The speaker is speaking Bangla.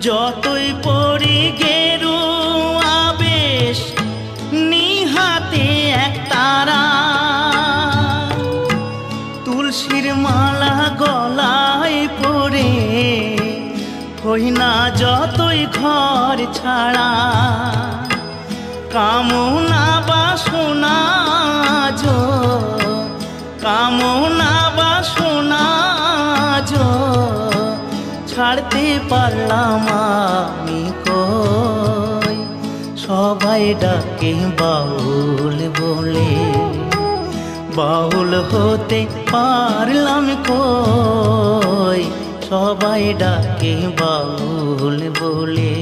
যতই পড়ি গেরুয়া বেশ নিহাতে এক তারা, তুলসীর মালা গলায় পরে হই না যতই ঘর ছাড়া। কামনা বাসনা কামনা বাসনা ছাড়তে পারলাম আমি কই, সবাই ডাকে বাউল বলে, বাউল হতে পারলাম কই, সবাই ডাকে বাউল বলে।